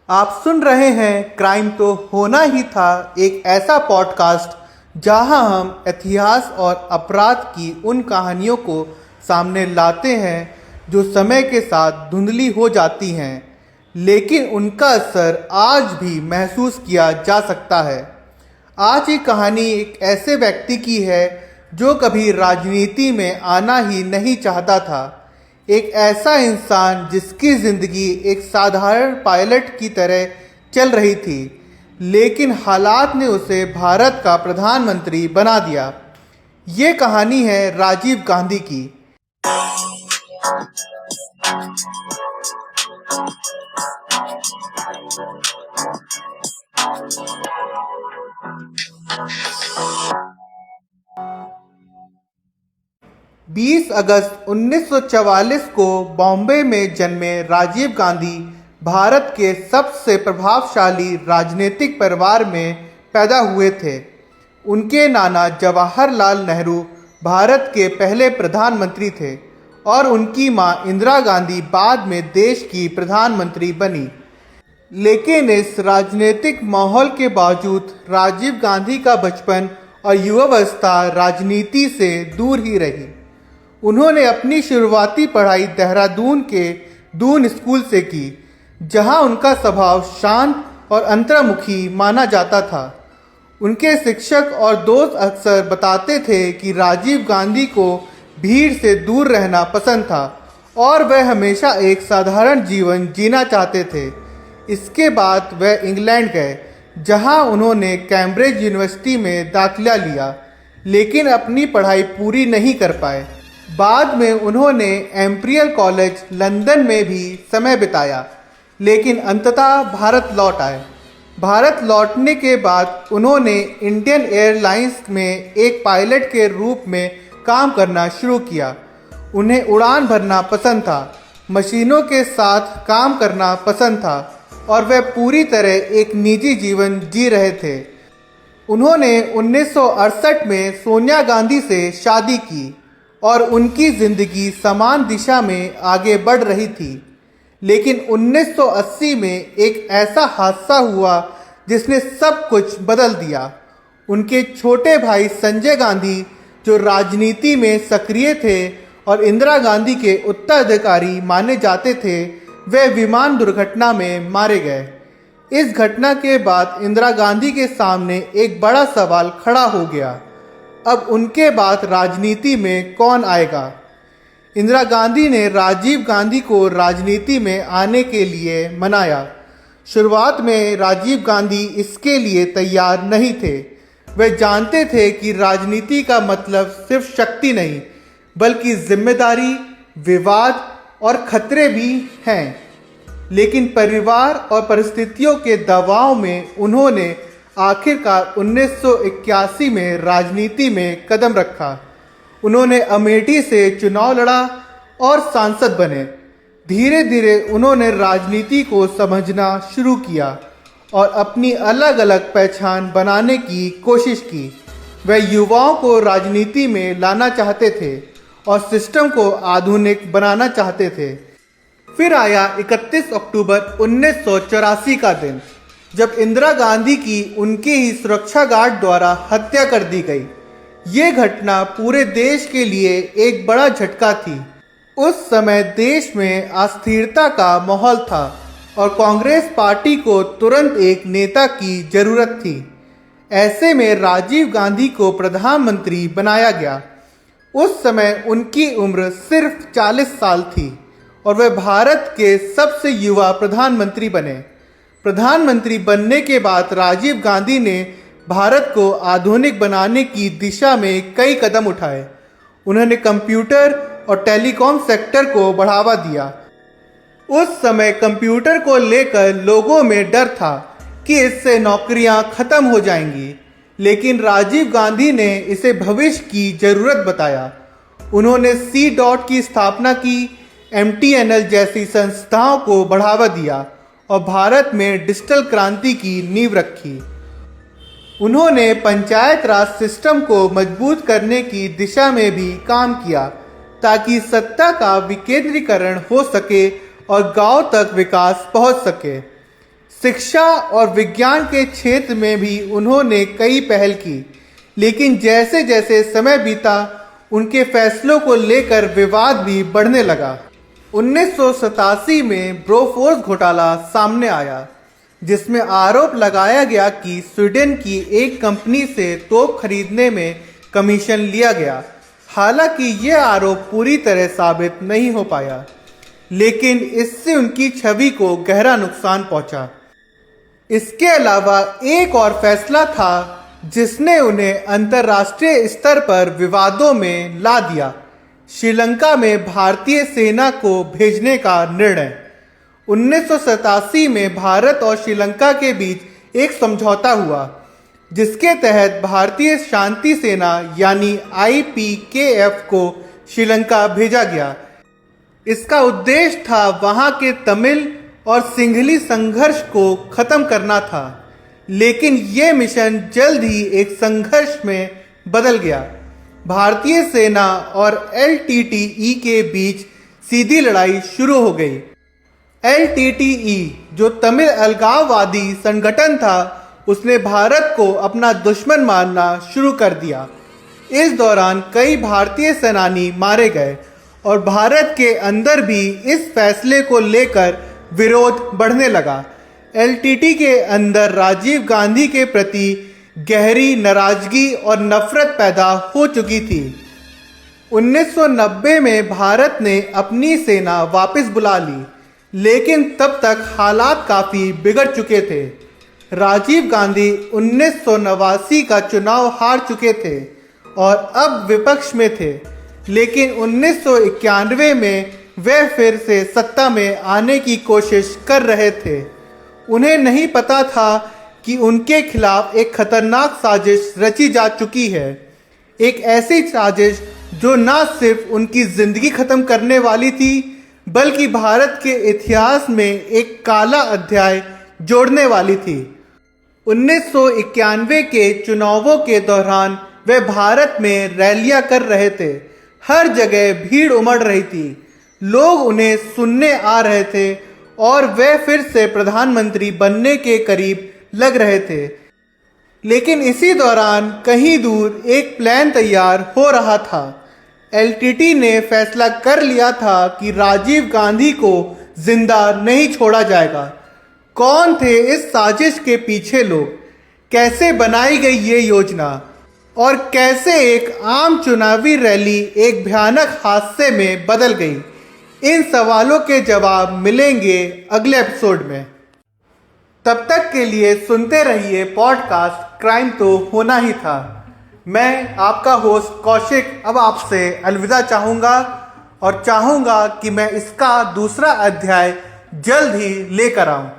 आप सुन रहे हैं क्राइम तो होना ही था, एक ऐसा पॉडकास्ट जहां हम इतिहास और अपराध की उन कहानियों को सामने लाते हैं जो समय के साथ धुंधली हो जाती हैं, लेकिन उनका असर आज भी महसूस किया जा सकता है। आज की कहानी एक ऐसे व्यक्ति की है जो कभी राजनीति में आना ही नहीं चाहता था। एक ऐसा इंसान जिसकी जिंदगी एक साधारण पायलट की तरह चल रही थी, लेकिन हालात ने उसे भारत का प्रधानमंत्री बना दिया। ये कहानी है राजीव गांधी की। 20 अगस्त 1944 को बॉम्बे में जन्मे राजीव गांधी भारत के सबसे प्रभावशाली राजनीतिक परिवार में पैदा हुए थे। उनके नाना जवाहरलाल नेहरू भारत के पहले प्रधानमंत्री थे और उनकी मां इंदिरा गांधी बाद में देश की प्रधानमंत्री बनी। लेकिन इस राजनीतिक माहौल के बावजूद राजीव गांधी का बचपन और युवावस्था राजनीति से दूर ही रही। उन्होंने अपनी शुरुआती पढ़ाई देहरादून के दून स्कूल से की, जहां उनका स्वभाव शांत और अंतर्मुखी माना जाता था। उनके शिक्षक और दोस्त अक्सर बताते थे कि राजीव गांधी को भीड़ से दूर रहना पसंद था और वह हमेशा एक साधारण जीवन जीना चाहते थे। इसके बाद वह इंग्लैंड गए, जहां उन्होंने कैम्ब्रिज यूनिवर्सिटी में दाखिला लिया, लेकिन अपनी पढ़ाई पूरी नहीं कर पाए। बाद में उन्होंने एम्पीरियल कॉलेज लंदन में भी समय बिताया, लेकिन अंततः भारत लौट आए। भारत लौटने के बाद उन्होंने इंडियन एयरलाइंस में एक पायलट के रूप में काम करना शुरू किया। उन्हें उड़ान भरना पसंद था, मशीनों के साथ काम करना पसंद था और वह पूरी तरह एक निजी जीवन जी रहे थे। उन्होंने 1968 में सोनिया गांधी से शादी की और उनकी जिंदगी समान दिशा में आगे बढ़ रही थी। लेकिन 1980 में एक ऐसा हादसा हुआ जिसने सब कुछ बदल दिया। उनके छोटे भाई संजय गांधी, जो राजनीति में सक्रिय थे और इंदिरा गांधी के उत्तराधिकारी माने जाते थे, वे विमान दुर्घटना में मारे गए। इस घटना के बाद इंदिरा गांधी के सामने एक बड़ा सवाल खड़ा हो गया, अब उनके बाद राजनीति में कौन आएगा। इंदिरा गांधी ने राजीव गांधी को राजनीति में आने के लिए मनाया। शुरुआत में राजीव गांधी इसके लिए तैयार नहीं थे। वे जानते थे कि राजनीति का मतलब सिर्फ शक्ति नहीं, बल्कि जिम्मेदारी, विवाद और खतरे भी हैं। लेकिन परिवार और परिस्थितियों के दबाव में उन्होंने आखिरकार 1981 में राजनीति में कदम रखा। उन्होंने अमेठी से चुनाव लड़ा और सांसद बने। धीरे धीरे उन्होंने राजनीति को समझना शुरू किया और अपनी अलग अलग पहचान बनाने की कोशिश की। वह युवाओं को राजनीति में लाना चाहते थे और सिस्टम को आधुनिक बनाना चाहते थे। फिर आया 31 अक्टूबर 1984 का दिन, जब इंदिरा गांधी की उनके ही सुरक्षा गार्ड द्वारा हत्या कर दी गई। ये घटना पूरे देश के लिए एक बड़ा झटका थी। उस समय देश में अस्थिरता का माहौल था और कांग्रेस पार्टी को तुरंत एक नेता की जरूरत थी। ऐसे में राजीव गांधी को प्रधानमंत्री बनाया गया। उस समय उनकी उम्र सिर्फ 40 साल थी और वे भारत के सबसे युवा प्रधानमंत्री बने। प्रधानमंत्री बनने के बाद राजीव गांधी ने भारत को आधुनिक बनाने की दिशा में कई कदम उठाए। उन्होंने कंप्यूटर और टेलीकॉम सेक्टर को बढ़ावा दिया। उस समय कंप्यूटर को लेकर लोगों में डर था कि इससे नौकरियां खत्म हो जाएंगी, लेकिन राजीव गांधी ने इसे भविष्य की जरूरत बताया। उन्होंने सी डॉट की स्थापना की, MTNL जैसी संस्थाओं को बढ़ावा दिया और भारत में डिजिटल क्रांति की नींव रखी। उन्होंने पंचायत राज सिस्टम को मजबूत करने की दिशा में भी काम किया, ताकि सत्ता का विकेंद्रीकरण हो सके और गांव तक विकास पहुंच सके। शिक्षा और विज्ञान के क्षेत्र में भी उन्होंने कई पहल की, लेकिन जैसे जैसे समय बीता उनके फैसलों को लेकर विवाद भी बढ़ने लगा। 1987 में बोफोर्स घोटाला सामने आया, जिसमें आरोप लगाया गया कि स्वीडन की एक कंपनी से तोप खरीदने में कमीशन लिया गया। हालांकि यह आरोप पूरी तरह साबित नहीं हो पाया, लेकिन इससे उनकी छवि को गहरा नुकसान पहुंचा। इसके अलावा एक और फैसला था जिसने उन्हें अंतर्राष्ट्रीय स्तर पर विवादों में ला दिया: श्रीलंका में भारतीय सेना को भेजने का निर्णय। 1987 में भारत और श्रीलंका के बीच एक समझौता हुआ, जिसके तहत भारतीय शांति सेना यानी IPKF को श्रीलंका भेजा गया। इसका उद्देश्य था वहां के तमिल और सिंहली संघर्ष को खत्म करना था, लेकिन यह मिशन जल्द ही एक संघर्ष में बदल गया। भारतीय सेना और LTTE के बीच सीधी लड़ाई शुरू हो गई। LTTE, जो तमिल अलगाववादी संगठन था, उसने भारत को अपना दुश्मन मानना शुरू कर दिया। इस दौरान कई भारतीय सेनानी मारे गए और भारत के अंदर भी इस फैसले को लेकर विरोध बढ़ने लगा। LTTE के अंदर राजीव गांधी के प्रति गहरी नाराजगी और नफरत पैदा हो चुकी थी। 1990 में भारत ने अपनी सेना वापस बुला ली, लेकिन तब तक हालात काफ़ी बिगड़ चुके थे। राजीव गांधी 1989 का चुनाव हार चुके थे और अब विपक्ष में थे, लेकिन 1991 में वे फिर से सत्ता में आने की कोशिश कर रहे थे। उन्हें नहीं पता था कि उनके खिलाफ एक खतरनाक साजिश रची जा चुकी है, एक ऐसी साजिश जो न सिर्फ उनकी जिंदगी खत्म करने वाली थी, बल्कि भारत के इतिहास में एक काला अध्याय जोड़ने वाली थी। 1991 के चुनावों के दौरान वे भारत में रैलियां कर रहे थे। हर जगह भीड़ उमड़ रही थी, लोग उन्हें सुनने आ रहे थे और वे फिर से प्रधानमंत्री बनने के करीब लग रहे थे। लेकिन इसी दौरान कहीं दूर एक प्लान तैयार हो रहा था। LTTE ने फैसला कर लिया था कि राजीव गांधी को जिंदा नहीं छोड़ा जाएगा। कौन थे इस साजिश के पीछे लोग? कैसे बनाई गई ये योजना? और कैसे एक आम चुनावी रैली एक भयानक हादसे में बदल गई? इन सवालों के जवाब मिलेंगे अगले एपिसोड में। तब तक के लिए सुनते रहिए पॉडकास्ट क्राइम तो होना ही था। मैं आपका होस्ट कौशिक अब आपसे अलविदा चाहूँगा और चाहूँगा कि मैं इसका दूसरा अध्याय जल्द ही लेकर आऊँ।